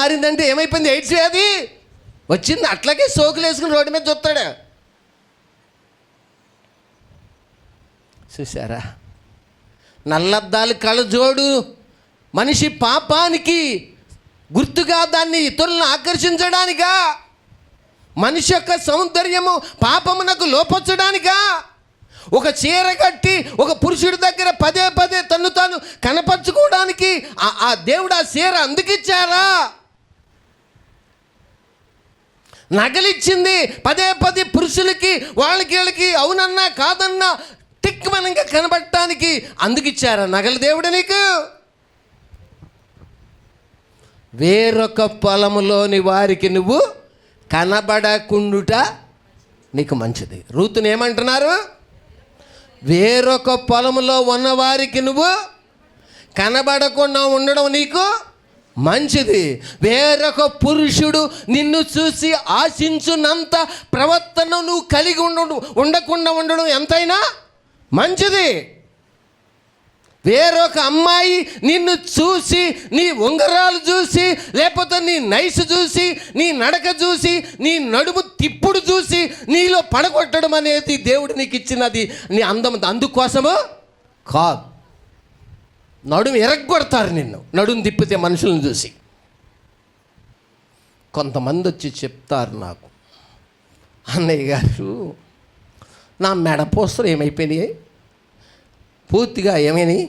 మారిందంటే ఏమైపోయింది? ఎయిడ్స్ వ్యాధి వచ్చింది. అట్లాగే సోకులు వేసుకుని రోడ్డు మీద చూస్తాడు. చూసారా? నల్లద్దాలు కళ్ళజోడు మనిషి పాపానికి గుర్తుగా, దాన్ని ఇతరులను ఆకర్షించడానికా? మనిషి యొక్క సౌందర్యము పాపమునకు లోపొచ్చడానికా? ఒక చీర కట్టి ఒక పురుషుడి దగ్గర పదే పదే తన్ను తాను కనపరుచుకోవడానికి ఆ దేవుడు ఆ చీర అందుకిచ్చారా? నగలిచ్చింది పదే పదే పురుషులకి, వాళ్ళకి వీళ్ళకి అవునన్నా కాదన్నా టిక్మనంగా కనబడటానికి అందుకిచ్చారా నగల దేవుడు నీకు? వేరొక పొలములోని వారికి నువ్వు కనబడకుండుట నీకు మంచిది. రూతుని ఏమంటున్నారు? వేరొక పొలములో ఉన్నవారికి నువ్వు కనబడకుండా ఉండడం నీకు మంచిది. వేరొక పురుషుడు నిన్ను చూసి ఆశించున్నంత ప్రవర్తన నువ్వు కలిగి ఉండకుండా ఉండడం ఎంతైనా మంచిది. వేరొక అమ్మాయి నిన్ను చూసి, నీ ఉంగరాలు చూసి, లేకపోతే నీ నైస్ చూసి, నీ నడక చూసి, నీ నడుము తిప్పుడు చూసి నీలో పడగొట్టడం అనేది దేవుడు నీకు ఇచ్చినది నీ అందం. అందుకోసము కాదు. నడుము ఎరగొడతారు నిన్ను, నడుము తిప్పితే మనుషులను చూసి. కొంతమంది వచ్చి చెప్తారు నాకు, అన్నయ్య గారు నా మెడపోస్తలు ఏమైపోయినాయి, పూర్తిగా ఏమైనాయి,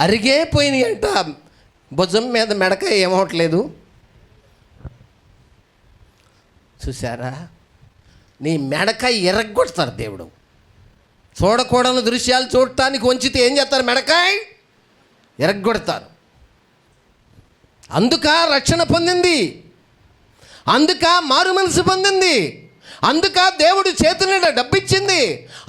అరిగే పోయినాయి అంట, భుజం మీద మెడక ఏమవట్లేదు. చూసారా? నీ మెడక ఎరగొడతారు దేవుడు. చూడకూడని దృశ్యాలు చూడటానికి వంచితే ఏం చేస్తారు? మెడకాయ ఎరగొడతారు. అందుక రక్షణ పొందింది, అందుక మారు మనసు పొందింది, అందుక దేవుడు చేతుల డబ్బిచ్చింది,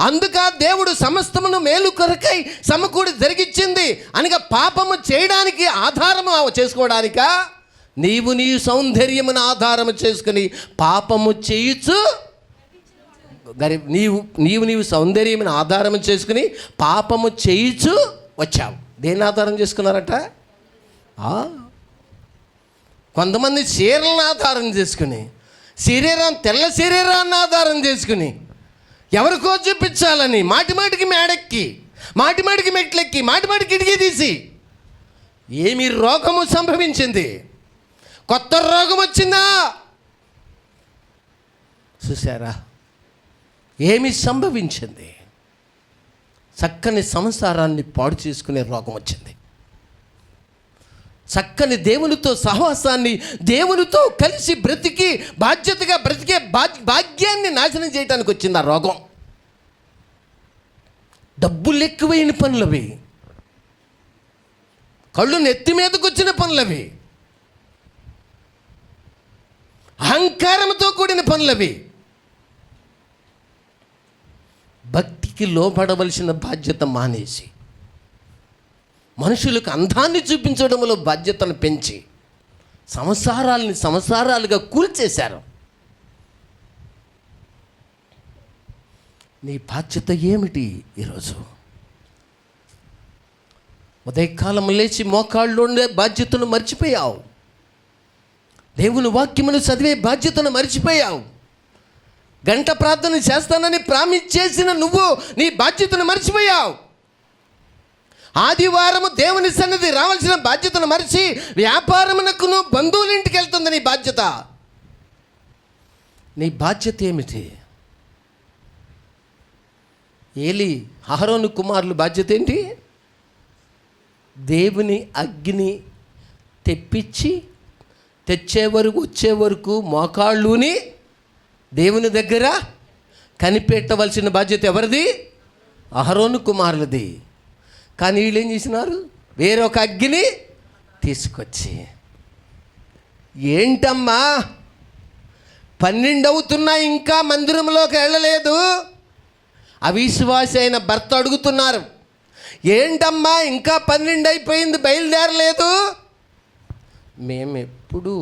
అందుక దేవుడు సమస్తమును మేలు కొరకై సమకూడి జరిగిచ్చింది. అనగా పాపము చేయడానికి ఆధారము చేసుకోవడానిక? నీవు నీ సౌందర్యమును ఆధారము చేసుకుని పాపము చేయొచ్చు. నీవు సౌందర్యమును ఆధారము చేసుకుని పాపము చేయొచ్చు వచ్చావు. దేన్ని ఆధారం చేసుకున్నారట? కొంతమంది చీరలను ఆధారం చేసుకుని, తెల్ల శరీరాన్ని ఆధారం చేసుకుని ఎవరికో చూపించాలని మాటి మాటికి మేడెక్కి, మాటి మాటికి మెట్లెక్కి, మాటి మాటికి కిటికీ తీసి ఏమి రోగము సంభవించింది? కొత్త రోగం వచ్చిందా? చూసారా? ఏమి సంభవించింది? చక్కని సంసారాన్ని పాడు చేసుకునే రోగం వచ్చింది. చక్కని దేవునితో సహవాసాన్ని, దేవునితో కలిసి బ్రతికి బాధ్యతగా బ్రతికే భాగ్యాన్ని నాశనం చేయడానికి వచ్చింది ఆ రోగం. డబ్బులు ఎక్కువైన పనులవి, కళ్ళు నెత్తి మీదకి వచ్చిన పనులవి, అహంకారంతో కూడిన పనులవి. భక్తికి లోబడవలసిన బాధ్యత మానేసి మనుషులకు అందాన్ని చూపించడంలో బాధ్యతను పెంచి సంసారాలుగా కూల్చేశారు. నీ బాధ్యత ఏమిటి ఈరోజు? ఉదయకాలం లేచి మోకాళ్ళు ఉండే బాధ్యతను మర్చిపోయావు. దేవుని వాక్యమును చదివే బాధ్యతను మర్చిపోయావు. గంట ప్రార్థన చేస్తానని ప్రామిస్ చేసిన నువ్వు నీ బాధ్యతను మర్చిపోయావు. ఆదివారము దేవుని సన్నిధి రావాల్సిన బాధ్యతను మరిచి వ్యాపారమునకు నువ్వు బంధువుల ఇంటికి వెళ్తుంది నీ బాధ్యత. నీ బాధ్యత ఏమిటి? ఏలి అహరోను కుమారులు బాధ్యత ఏంటి? దేవుని అగ్ని తెచ్చే వరకు వచ్చే వరకు మోకాళ్ళుని దేవుని దగ్గర కనిపెట్టవలసిన బాధ్యత ఎవరిది? అహరోను కుమారులది. కానీ వీళ్ళు ఏం చేసినారు? వేరొక అగ్గిని తీసుకొచ్చి, ఏంటమ్మా 12 అవుతున్నా ఇంకా మందిరంలోకి వెళ్ళలేదు, అవిశ్వాసి అయిన భర్త అడుగుతున్నారు, ఏంటమ్మా ఇంకా 12 అయిపోయింది బయలుదేరలేదు? మేము ఎప్పుడు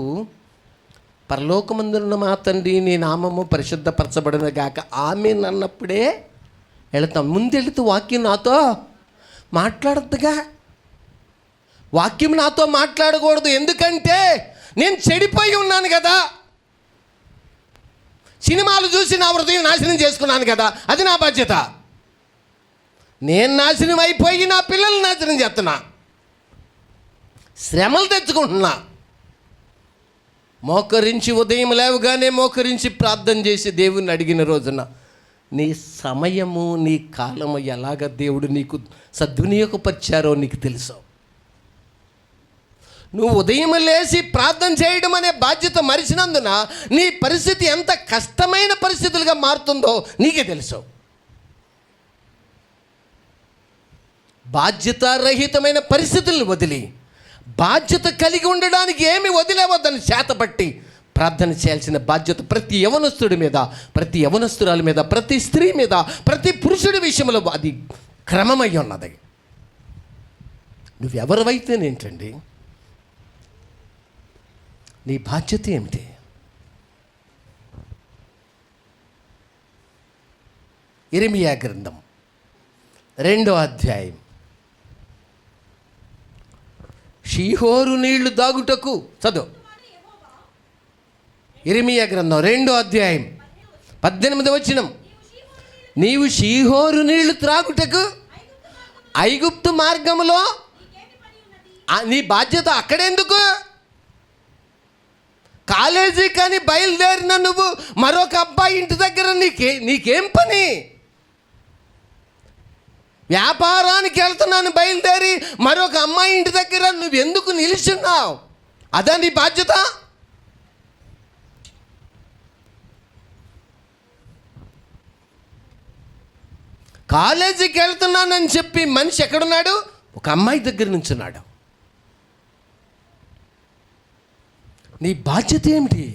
పరలోకమందున్న మా తండ్రి నీ నామము పరిశుద్ధపరచబడిన గాక ఆమె అన్నప్పుడే వెళతాం. ముందెళుతూ వాక్యం నాతో మాట్లాడద్దుగా, వాక్యం నాతో మాట్లాడకూడదు. ఎందుకంటే నేను చెడిపోయి ఉన్నాను కదా, సినిమాలు చూసి నా హృదయం నాశనం చేసుకున్నాను కదా, అది నా బాధ్యత. నేను నాశనం అయిపోయి నా పిల్లల్ని నాశనం చేస్తున్నా, శ్రమలు తెచ్చుకుంటున్నా. మోకరించి ఉదయం లేవగానే మోకరించి ప్రార్థన చేసి దేవుణ్ణి అడిగిన రోజున నీ సమయము నీ కాలము ఎలాగ దేవుడు నీకు సద్వినియోగపరిచారో నీకు తెలుసు. నువ్వు ఉదయం లేచి ప్రార్థన చేయడం అనే బాధ్యత మరిచినందున నీ పరిస్థితి ఎంత కష్టమైన పరిస్థితులుగా మారుతుందో నీకే తెలుసు. బాధ్యతారహితమైన పరిస్థితులను వదిలి బాధ్యత కలిగి ఉండడానికి ఏమి వదిలేవద్దని చేతపట్టి ప్రార్థన చేయాల్సిన బాధ్యత ప్రతి యవనస్తుడి మీద, ప్రతి యవనస్తురాలి మీద, ప్రతి స్త్రీ మీద, ప్రతి పురుషుడి విషయంలో అది క్రమమై ఉన్నది. నువ్వెవరివైతేనేంటండి, నీ బాధ్యత ఏమిటి? ఇర్మియా గ్రంథం 2వ అధ్యాయం. షీహోరు నీళ్లు దాగుటకు చదువు. ఇర్మియా గ్రంథం 2వ అధ్యాయం 18వ వచనం. నీవు షీహోరు నీళ్లు త్రాగుటకు ఐగుప్తు మార్గములో, నీ బాధ్యత అక్కడెందుకు? కాలేజీ కానీ బయలుదేరిన నువ్వు మరొక అబ్బాయి ఇంటి దగ్గర నీకేం పని? వ్యాపారానికి వెళ్తున్నాను బయలుదేరి మరొక అమ్మాయి ఇంటి దగ్గర నువ్వు ఎందుకు నిలుచున్నావు? అదా నీ బాధ్యత? కాలేజీకి వెళ్తున్నానని చెప్పి మనిషి ఎక్కడున్నాడు? ఒక అమ్మాయి దగ్గర నుంచున్నాడు. నీ బాధ్యత ఏమిటి?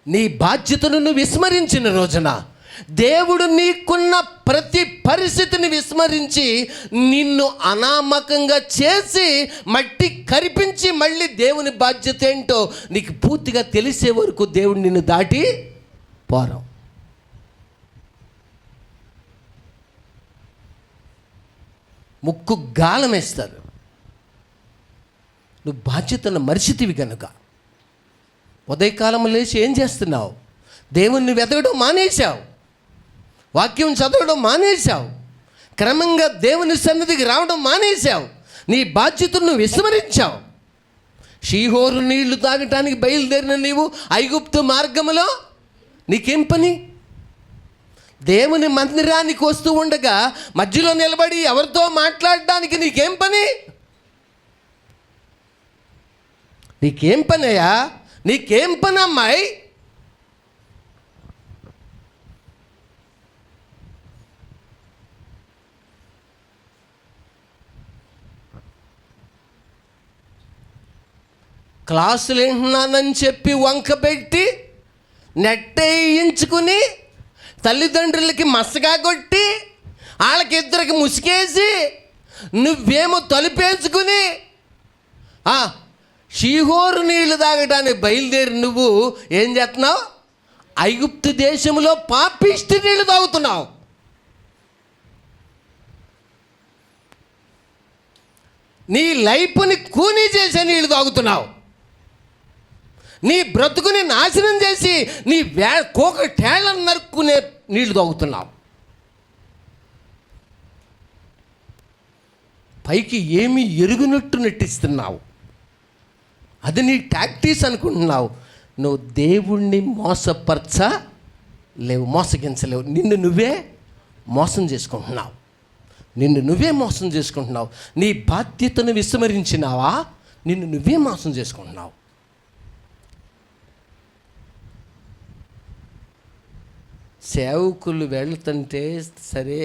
నీ బాధ్యతను నువ్వు విస్మరించిన రోజున దేవుడు నీకున్న ప్రతి పరిస్థితిని విస్మరించి నిన్ను అనామకంగా చేసి మట్టి కరిపించి మళ్ళీ దేవుని బాధ్యత ఏంటో నీకు పూర్తిగా తెలిసే వరకు దేవుడు నిన్ను దాటి పోరం. ముక్కు గాలం వేస్తారు. నువ్వు బాధ్యతను మరిచితివి కనుక ఉదయకాలం లేచి ఏం చేస్తున్నావు? దేవుణ్ణి వెతకడం మానేశావు, వాక్యం చదవడం మానేశావు, క్రమంగా దేవుని సన్నిధికి రావడం మానేశావు, నీ బాధ్యతను విస్మరించావు. షీహోరు నీళ్లు తాగటానికి బయలుదేరిన నీవు ఐగుప్తు మార్గములో నీకేం పని? దేవుని మందిరానికి వస్తూ ఉండగా మధ్యలో నిలబడి ఎవరితో మాట్లాడడానికి నీకేం పని? నీకేం పని అయ్యా? నీకేం పని అమ్మాయి? క్లాసులు వింటున్నానని చెప్పి వంకబెట్టి నెట్టేయించుకుని తల్లిదండ్రులకి మసగా కొట్టి వాళ్ళకిద్దరికి ముసుకేసి నువ్వేమో తలుపేసుకుని షీహోరు నీళ్లు తాగడానికి బయలుదేరి నువ్వు ఏం చేస్తున్నావు? ఐగుప్తు దేశంలో పాపిష్టి నీళ్లు తాగుతున్నావు. నీ లైఫ్ని కూనీ చేసే నీళ్లు తాగుతున్నావు. నీ బ్రతుకుని నాశనం చేసి నీ కోక టేళ్ళను నరుక్కునే నీళ్లు తాగుతున్నావు. పైకి ఏమీ ఎరుగునట్టు నటిస్తున్నావు. అది నీ టాక్టీస్ అనుకుంటున్నావు. నువ్వు దేవుణ్ణి మోసపరచలేవు, మోసగించలేవు. నిన్ను నువ్వే మోసం చేసుకుంటున్నావు. నీ బాధ్యతను విస్మరించినావా? నిన్ను నువ్వే మోసం చేసుకుంటున్నావు. సేవకులు వెళ్తుంటే సరే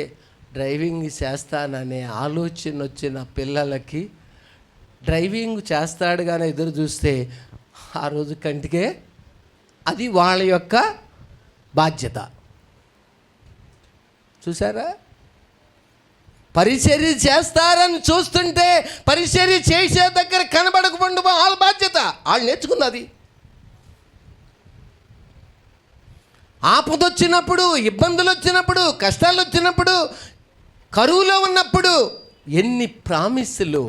డ్రైవింగ్ చేస్తాననే ఆలోచన వచ్చిన పిల్లలకి డ్రైవింగ్ చేస్తాడు కానీ ఎదురు చూస్తే ఆ రోజు కంటికే అది వాళ్ళ యొక్క బాధ్యత. చూసారా? పరిచర్య చేస్తారని చూస్తుంటే పరిచర్య చేసే దగ్గర కనబడకపోవడం వాళ్ళ బాధ్యత. వాళ్ళు నేర్చుకున్నది. ఆపద వచ్చినప్పుడు, ఇబ్బందులు వచ్చినప్పుడు, కష్టాలు వచ్చినప్పుడు, కరువులో ఉన్నప్పుడు ఎన్ని ప్రామిస్సులు,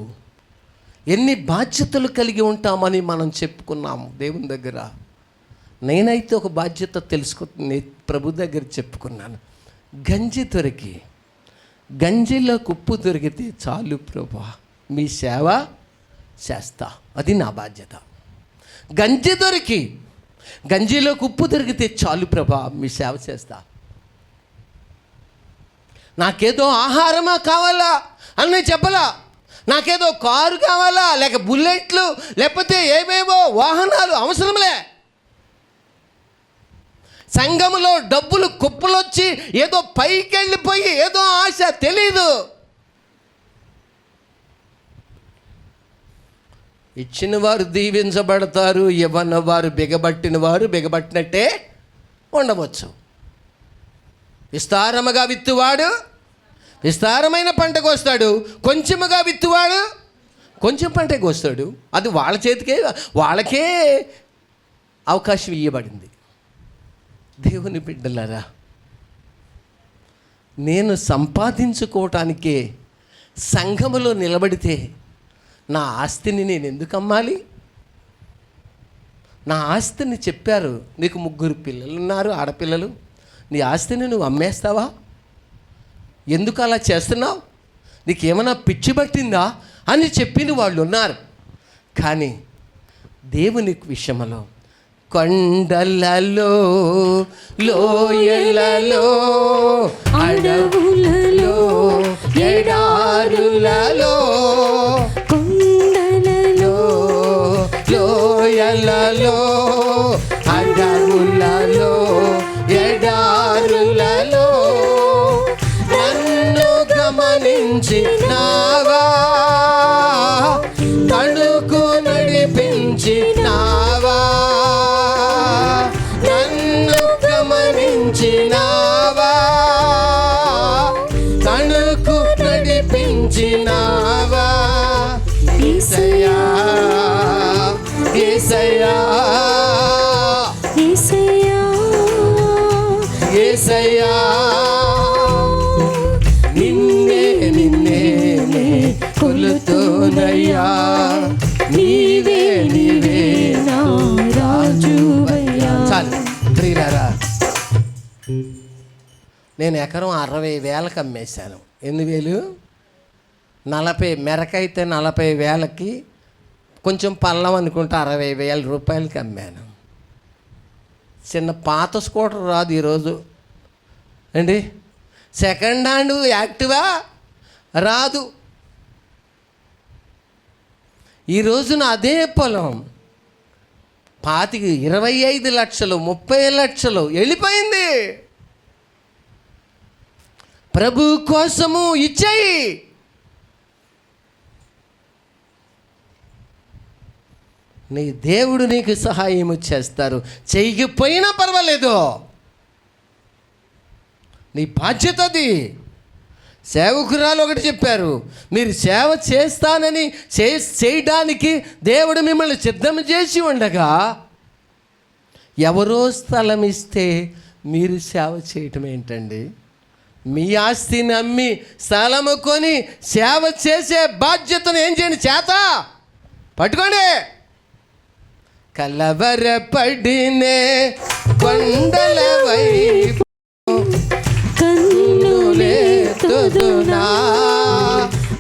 ఎన్ని బాధ్యతలు కలిగి ఉంటామని మనం చెప్పుకున్నాము దేవుని దగ్గర. నేనైతే ఒక బాధ్యత తెలుసుకుని ప్రభు దగ్గర చెప్పుకున్నాను. గంజి దొరికి, గంజిలో ఉప్పు దొరికితే చాలు ప్రభా, మీ సేవ చేస్తా, అది నా బాధ్యత. గంజి దొరికి, గంజిలో ఉప్పు దొరికితే చాలు ప్రభా, మీ సేవ చేస్తా. నాకేదో ఆహారమా కావాలా అని నేను చెప్పలా, నాకేదో కారు కావాలా, లేక బుల్లెట్లు, లేకపోతే ఏవేవో వాహనాలు అవసరంలే. సంఘములో డబ్బులు కుప్పలొచ్చి ఏదో పైకి వెళ్ళిపోయి ఏదో ఆశ తెలీదు. ఇచ్చిన వారు దీవించబడతారు, ఇవ్వని వారు బిగబట్టిన వారు బిగబట్టినట్టే ఉండవచ్చు. విస్తారముగా విత్తువాడు విస్తారమైన పంట కోస్తాడు, కొంచెముగా విత్తువాడు కొంచెం పంట కోస్తాడు. అది వాళ్ళ చేతికే, వాళ్ళకే అవకాశం ఇవ్వబడింది. దేవుని బిడ్డలారా, నేను సంపాదించుకోవటానికే సంఘములో నిలబడితే నా ఆస్తిని నేను ఎందుకు అమ్మాలి? నా ఆస్తిని చెప్పారు, నీకు 3 పిల్లలు ఉన్నారు, ఆడపిల్లలు, నీ ఆస్తిని నువ్వు అమ్మేస్తావా? ఎందుకు అలా చేస్తున్నావు? నీకేమైనా పిచ్చి పట్టిందా అని చెప్పిన వాళ్ళు ఉన్నారు. కానీ దేవుని విషయంలో కొండలలో, లోయలలో, అడవులలో, ఎడారులలో, కొండలలో, లోయలలో, అడవులలో, ఎడారులలో నన్ను గమనించినావా, తడుకు నడిపించినావా, నన్ను గమనించినావా, తడుకు నడిపించినావా. యేసయ్యా, యేసయ్యా, యేసయ్యా, యేసయ్యా, నిన్నే నిన్నే కొలుతునయ్యా, నీవే నీవే నా రాజువయ్యా. చాలు ప్రియులారా, నేను ఎకరం 60,000కి అమ్మేశాను. 8,000, 40 మెరకైతే 40,000కి, కొంచెం పల్లం అనుకుంటే 60,000 రూపాయలకి అమ్మాను. చిన్న పాత స్కూటర్ రాదు ఈరోజు అండి, సెకండ్ హ్యాండ్ యాక్టివా రాదు. ఈ రోజున అదే పొలం 25 లక్షలు, 30 లక్షలు వెళ్ళిపోయింది. ప్రభు కోసము ఇచ్చేయి. నీ దేవుడు నీకు సహాయము చేస్తారు. చేయకపోయినా పర్వాలేదు, నీ బాధ్యత అది. సేవకురాలు ఒకటి చెప్పారు, మీరు సేవ చేస్తానని చేయడానికి దేవుడు మిమ్మల్ని సిద్ధం చేసి ఉండగా ఎవరో స్థలం ఇస్తే మీరు సేవ చేయటం ఏంటండి? మీ ఆస్తిని అమ్మి స్థలము కొని సేవ చేసే బాధ్యతను ఏం చేయండి, చేత పట్టుకోండి. కలవరపడినే కొండల వైపు కన్నులెత్తుదునా,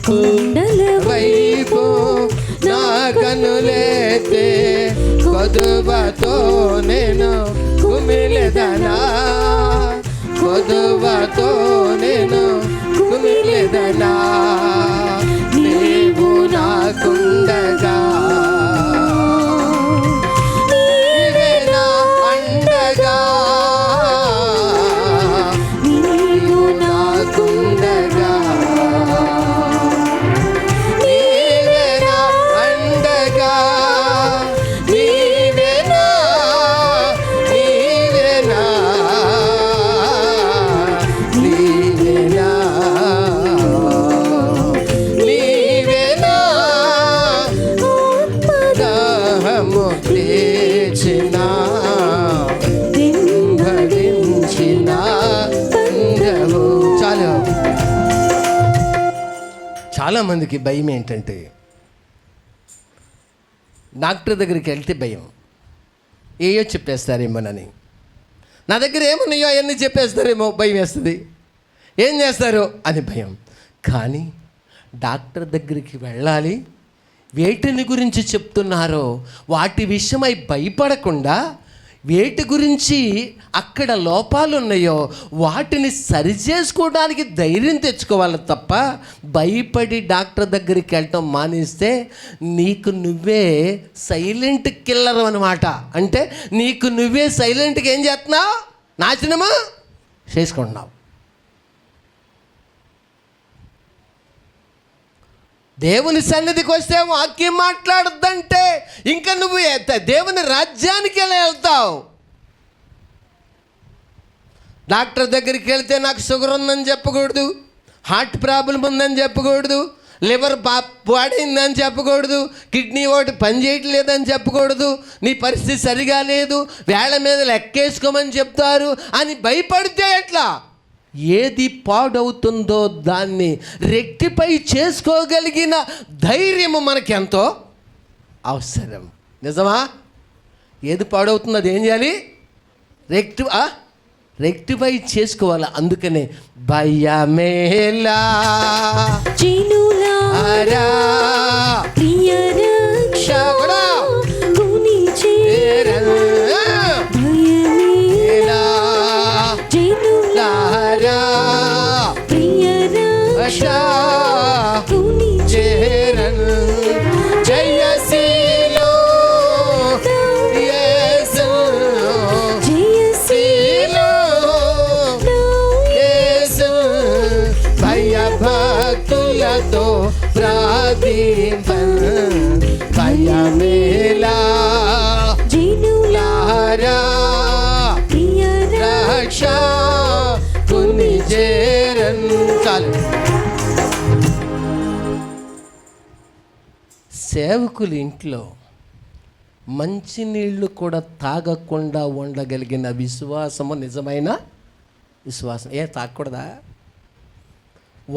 కొండల వైపు నా కన్నులెత్తే కొదువతో నేను కుమిలెదనా, కొదువతో నేను కుమిలెదనా. నీవు నాకుండగా, నీవే నా అండగా, నీవు నాకుండగా, నీవే నా అండగా, నీవే నా, నీవే నా, నీవే నా, నీవే నా దాహము తీర్చిన, దింభరించిన పండవు. చాలామందికి భయం ఏంటంటే డాక్టర్ దగ్గరికి వెళ్తే భయం, ఏయో చెప్పేస్తారేమోనని. నా దగ్గర ఏమున్నాయో అవన్నీ చెప్పేస్తారేమో భయం వేస్తుంది. ఏం చేస్తారో అని భయం. కానీ డాక్టర్ దగ్గరికి వెళ్ళాలి, వేటిని గురించి చెప్తున్నారో వాటి విషయమై భయపడకుండా, వేటి గురించి అక్కడ లోపాలు ఉన్నాయో వాటిని సరిచేసుకోవడానికి ధైర్యం తెచ్చుకోవాలి తప్ప భయపడి డాక్టర్ దగ్గరికి వెళ్ళటం మానేస్తే నీకు నువ్వే సైలెంట్ కిల్లర్ అనమాట. అంటే నీకు నువ్వే సైలెంట్గా ఏం చేస్తున్నావు? నాశనము చేసుకుంటున్నావు. దేవుని సన్నిధికి వస్తే వాక్యం మాట్లాడద్దంటే ఇంకా నువ్వు దేవుని రాజ్యానికి ఎలా వెళ్తావు? డాక్టర్ దగ్గరికి వెళ్తే నాకు షుగర్ ఉందని చెప్పకూడదు, హార్ట్ ప్రాబ్లం ఉందని చెప్పకూడదు, లివర్ పాడైందని చెప్పకూడదు, కిడ్నీ ఒకటి పనిచేయట్లేదని చెప్పకూడదు, నీ పరిస్థితి సరిగా లేదు, వేళ మీద లెక్కేసుకోమని చెప్తారు అని భయపడితే ఎట్లా? ఏది పాడవుతుందో దాన్ని రెక్టిఫై చేసుకోగలిగిన ధైర్యము మనకెంతో అవసరం. నిజమా? ఏది పాడవుతుందో అది ఏం చేయాలి? రెక్టిఫై చేసుకోవాలి. అందుకనే భయమేలా భక్తులతో భయమేలా జినులారా రక్ష కుని చేరన్. చాలు. సేవకులు ఇంట్లో మంచినీళ్ళు కూడా తాగకుండా ఉండగలిగిన విశ్వాసము నిజమైన విశ్వాసం. తాగకూడదా?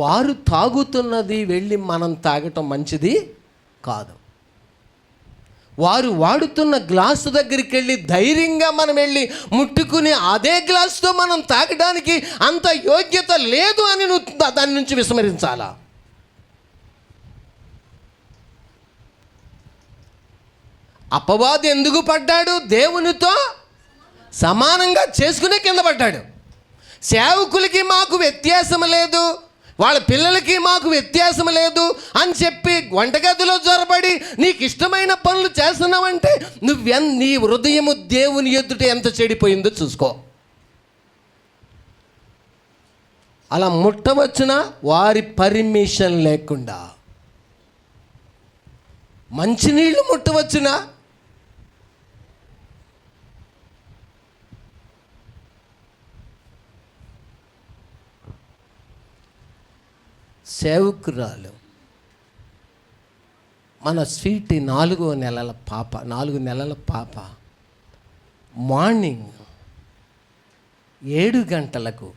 వారు తాగుతున్నది వెళ్ళి మనం తాగటం మంచిది కాదు. వారు వాడుతున్న గ్లాసు దగ్గరికి వెళ్ళి ధైర్యంగా మనం వెళ్ళి ముట్టుకుని అదే గ్లాసుతో మనం తాగడానికి అంత యోగ్యత లేదు అని నువ్వు దాని నుంచి విస్మరించాలా? అపవాది ఎందుకు పడ్డాడు? దేవునితో సమానంగా చేసుకునే కింద పడ్డాడు. సేవకులకి మాకు వ్యత్యాసం లేదు, వాళ్ళ పిల్లలకి మాకు వ్యత్యాసం లేదు అని చెప్పి వంటగదిలో జొరబడి నీకు ఇష్టమైన పనులు చేస్తున్నావంటే నీ హృదయము దేవుని ఎదుట ఎంత చెడిపోయిందో చూసుకో. అలా ముట్టవచ్చునా? వారి పర్మిషన్ లేకుండా. మంచినీళ్ళు ముట్టవచ్చునా? సేవకురాలు మన స్వీటీ 4 నెలల పాప మార్నింగ్ 7 గంటలకు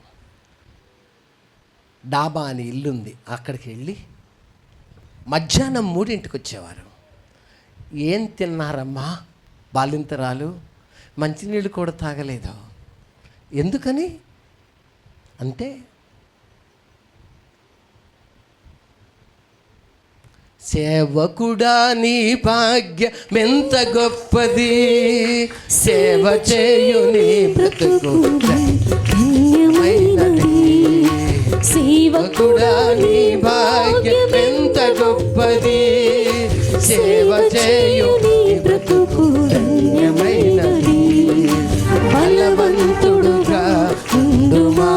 డాబా అని ఇల్లుంది, అక్కడికి వెళ్ళి మధ్యాహ్నం 3ంటికి వచ్చేవారు. ఏం తిన్నారమ్మా బాలింతరాలు? మంచినీళ్ళు కూడా తాగలేదు. ఎందుకని అంటే సేవకుడా నీ భాగ్యమెంత గొప్పది, సేవ చేయు నీ బ్రతుకు ధన్యమైనది. సేవకుడా నీ భాగ్యమెంత గొప్పది, సేవ చేయు నీ బ్రతుకు ధన్యమైనది. బలవంతుడుగా ఉండుమా,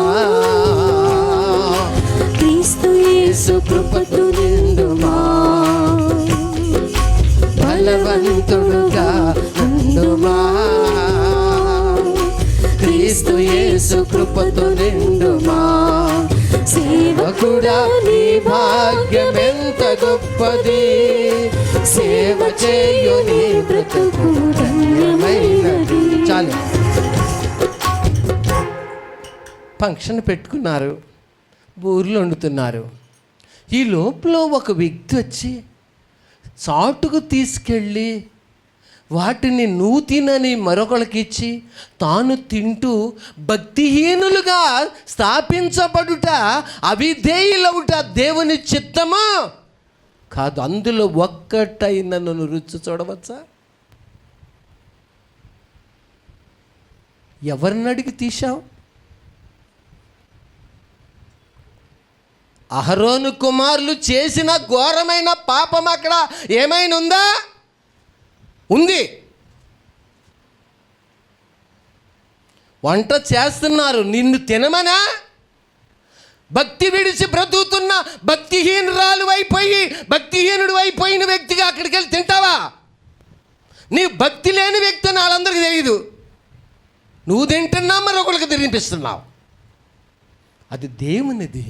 క్రీస్తు యేసు కృపతో నిండుమా. బలవంతుడుగా ఉండుమా, క్రీస్తు యేసు కృపతో నిండుమా. సేవకుడా నీ భాగ్యమెంత గొప్పది, సేవ చేయు నీ బ్రతుకు ధన్యమైనది. చాలు. ఫంక్షన్ పెట్టుకున్నారు, బూర్లు వండుతున్నారు. ఈ లోపల ఒక వ్యక్తి వచ్చి చాటుకు తీసుకెళ్ళి వాటిని నువ్వు తినని మరొకరికి ఇచ్చి తాను తింటూ భక్తిహీనులుగా స్థాపించబడుట, అవిధేయులవుట దేవుని చిత్తమా కాదు. అందులో ఒక్కటైనా నన్ను రుచి చూడవచ్చా? ఎవరిని అడిగి తీశావు? అహరోను కుమారులు చేసిన ఘోరమైన పాపం అక్కడ ఏమైనా ఉందా? ఉంది. వంట చేస్తున్నారు, నిన్ను తినమనా? భక్తి విడిచి బ్రతుకుతున్న భక్తిహీనురాలు అయిపోయి భక్తిహీనుడు అయిపోయిన వ్యక్తిగా అక్కడికి వెళ్ళి తింటావా? నీ భక్తి లేని వ్యక్తి అని వాళ్ళందరికీ తెలియదు. నువ్వు తింటున్నా మరొకరికి తినిపిస్తున్నావు. అది దేవునిది,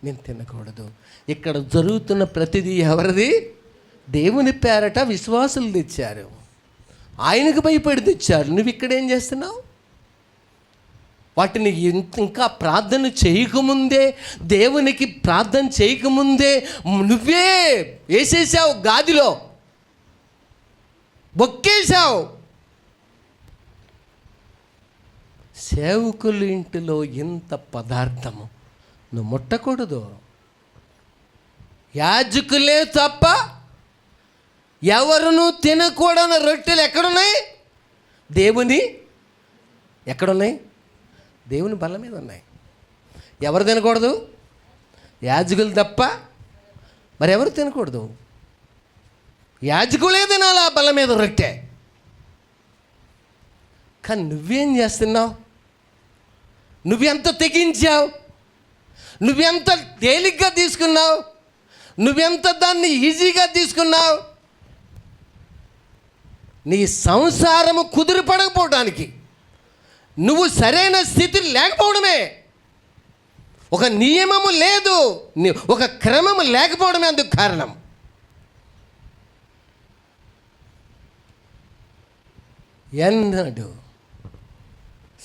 నేను తినకూడదు. ఇక్కడ జరుగుతున్న ప్రతిదీ ఎవరిది? దేవుని పేరట విశ్వాసులు తెచ్చారు, ఆయనకు భయపడి తెచ్చారు. నువ్వు ఇక్కడ ఏం చేస్తున్నావు? వాటిని ఇంకా ప్రార్థన చేయకముందే, దేవునికి ప్రార్థన చేయకముందే నువ్వే వేసేసావు, గాదిలో బొక్కేశావు. సేవకుల ఇంటిలో ఇంత పదార్థము నువ్వు ముట్టకూడదు. యాజకులే తప్ప ఎవరును తినకూడని రొట్టెలు ఎక్కడున్నాయి? దేవుని ఎక్కడున్నాయి? దేవుని బల్ల మీద ఉన్నాయి. ఎవరు తినకూడదు? యాజకులు తప్ప మరెవరు తినకూడదు. యాజకులే తినాలి ఆ బల్ల మీద రొట్టె. కానీ నువ్వేం చేస్తున్నావు? నువ్వెంత తెగించావు? నువ్వెంత తేలిగ్గా తీసుకున్నావు? నువ్వెంత దాన్ని ఈజీగా తీసుకున్నావు? నీ సంసారము కుదిరిపడకపోవడానికి, నువ్వు సరైన స్థితి లేకపోవడమే, ఒక నియమము లేదు, ఒక క్రమము లేకపోవడమే అందుకు కారణం. ఎన్నడు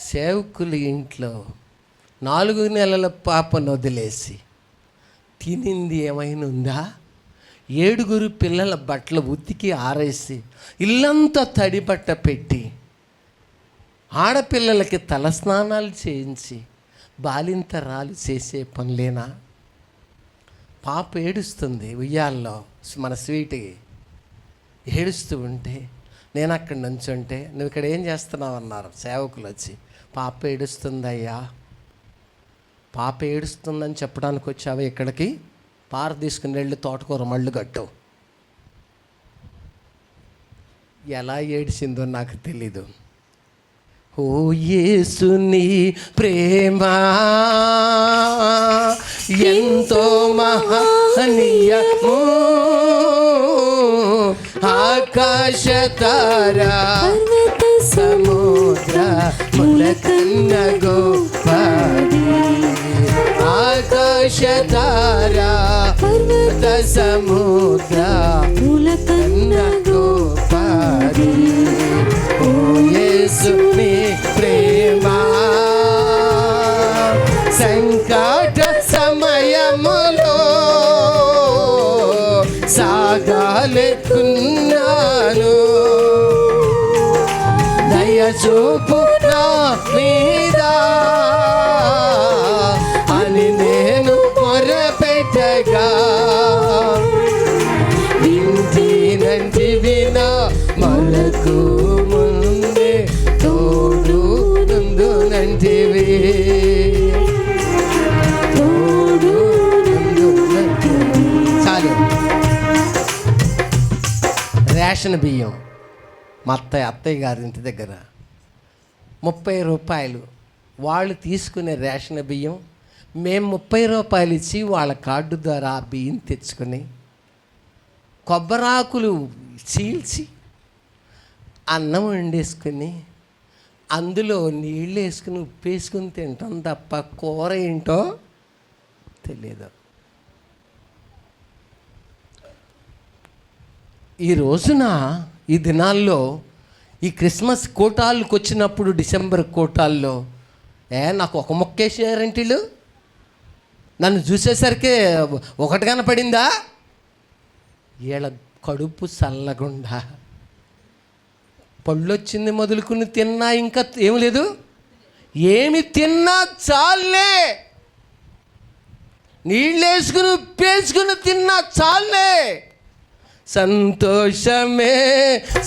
సేవకుల ఇంట్లో 4 నెలల పాపను వదిలేసి తినింది ఏమైనా ఉందా? 7 పిల్లల బట్టలు ఉతికి ఆరేసి ఇల్లంతా తడిబట్ట పెట్టి ఆడపిల్లలకి తలస్నానాలు చేయించి బాలింతరాలు చేసే పనులేనా? పాప ఏడుస్తుంది ఉయ్యాల్లో, మన స్వీట్ ఏడుస్తూ ఉంటే నేను అక్కడ నుంచుంటే, నువ్వు ఇక్కడ ఏం చేస్తున్నావు అన్నారు సేవకులు వచ్చి. పాప ఏడుస్తుందయ్యా. పాప ఏడుస్తుందని చెప్పడానికి వచ్చావా ఇక్కడికి? పార తీసుకుని వెళ్ళి తోటకూర మళ్ళు కట్టు. ఎలా ఏడిచిందో నాకు తెలీదు. ఓ యేసుని ప్రేమ ఎంతో మహనీయము, ఆకాశ తారా సముద్ర ములకన్న గోపాడి, ఆకాశ తారా సముద్ర ములకన్న గోపాడి. ఓ యేసుని ప్రేమ సంకట సమయములో సాగాలెక్కున్నాను, దయచూపు నా మీద అని నేను మొరపెట్టగా, వింటినంటివి నా మొరకు ముందే తోడు నందునంటివి, తోడు నందునంటివి. చాలు. రేషన్ బియ్యం మా అత్తయ్య గారి ఇంటి దగ్గర 30 రూపాయలు వాళ్ళు తీసుకునే రేషన్ బియ్యం మేము 30 రూపాయలు ఇచ్చి వాళ్ళ కార్డు ద్వారా ఆ బియ్యం తెచ్చుకొని కొబ్బరాకులు చీల్చి అన్నం వండేసుకుని అందులో నీళ్ళు వేసుకుని ఉప్పు వేసుకుని తింటాం తప్ప కూర ఏంటో తెలియదు. ఈ రోజున ఈ దినాల్లో ఈ క్రిస్మస్ కోటాలకు వచ్చినప్పుడు, డిసెంబర్ కోటాల్లో నాకు ఒక మొక్కేసారంటే వీళ్ళు నన్ను చూసేసరికి ఒకటి కనపడిందా? వీళ్ళ కడుపు చల్లగుండా పళ్ళు వచ్చింది మొదలుకుని తిన్నా ఇంకా ఏం లేదు, ఏమి తిన్నా చాలే, నీళ్ళేసుకుని ఉప్పేసుకుని తిన్నా చాలే, సంతోషమే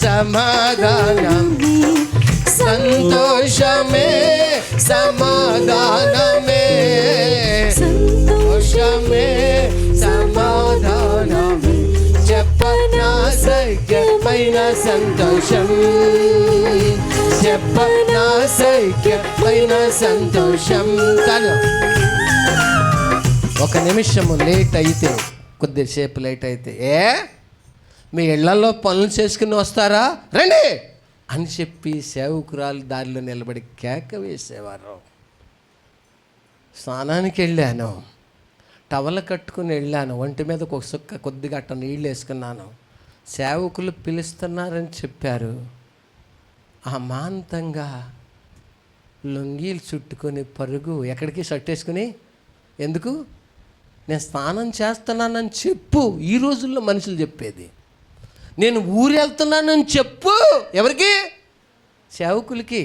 సమాధానం, సంతోషమే సమాధానమే, సంతోషమే సమాధానమే, చెప్పనా సైక్యమైన సంతోషం, చెప్పనా సైక్యమైన సంతోషం. చాలు, ఒక నిమిషము లేట్ అయితే, కొద్దిసేపు లేట్ అయితే, మీ ఇళ్లలో పనులు చేసుకుని వస్తారా, రండి అని చెప్పి సేవకురాలు దారిలో నిలబడి కేక వేసేవారు. స్నానానికి వెళ్ళాను, టవల కట్టుకుని వెళ్ళాను, ఒంటి మీద ఒక సుక్క కొద్దిగా అట్ట నీళ్ళు వేసుకున్నాను, సేవకులు పిలుస్తున్నారని చెప్పారు. అమాంతంగా లొంగీలు చుట్టుకొని పరుగు, ఎక్కడికి షర్టేసుకుని, ఎందుకు, నేను స్నానం చేస్తున్నానని చెప్పు. ఈ రోజుల్లో మనుషులు చెప్పేది, నేను ఊరు వెళ్తున్నానని చెప్పు. ఎవరికి? సేవకులకి.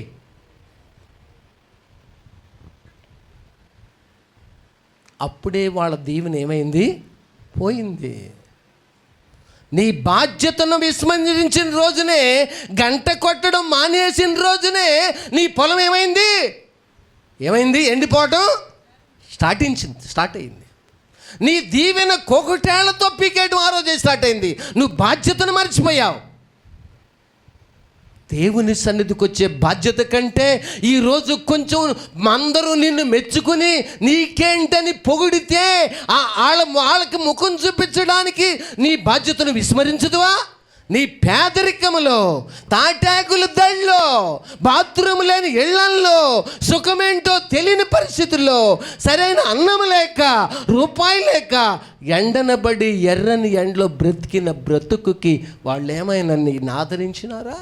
అప్పుడే వాళ్ళ దీవెన ఏమైంది, పోయింది. నీ బాధ్యతను విస్మరించిన రోజునే, గంట కొట్టడం మానేసిన రోజునే నీ పొలం ఏమైంది, ఎండిపోవటం స్టార్ట్ అయింది. నీ దీవెన కోకటేళ్లతో పీకేయడం ఆ రోజే స్టార్ట్ అయింది. నువ్వు బాధ్యతను మర్చిపోయావు. దేవుని సన్నిధికి వచ్చే బాధ్యత కంటే ఈరోజు కొంచెం అందరూ నిన్ను మెచ్చుకుని నీకేంటని పొగిడితే వాళ్ళకి ముఖం చూపించడానికి నీ బాధ్యతను విస్మరించదువా? నీ పేదరికములో, తాటాకుల దళ్ళలో, బాత్రూమ్ లేని ఇళ్లల్లో, సుఖమేంటో తెలియని పరిస్థితుల్లో, సరైన అన్నం లేక, రూపాయి లేక, ఎండనబడి ఎర్రని ఎండలో బ్రతికిన బ్రతుకుకి వాళ్ళు ఏమైనా నిన్ను ఆదరించినారా?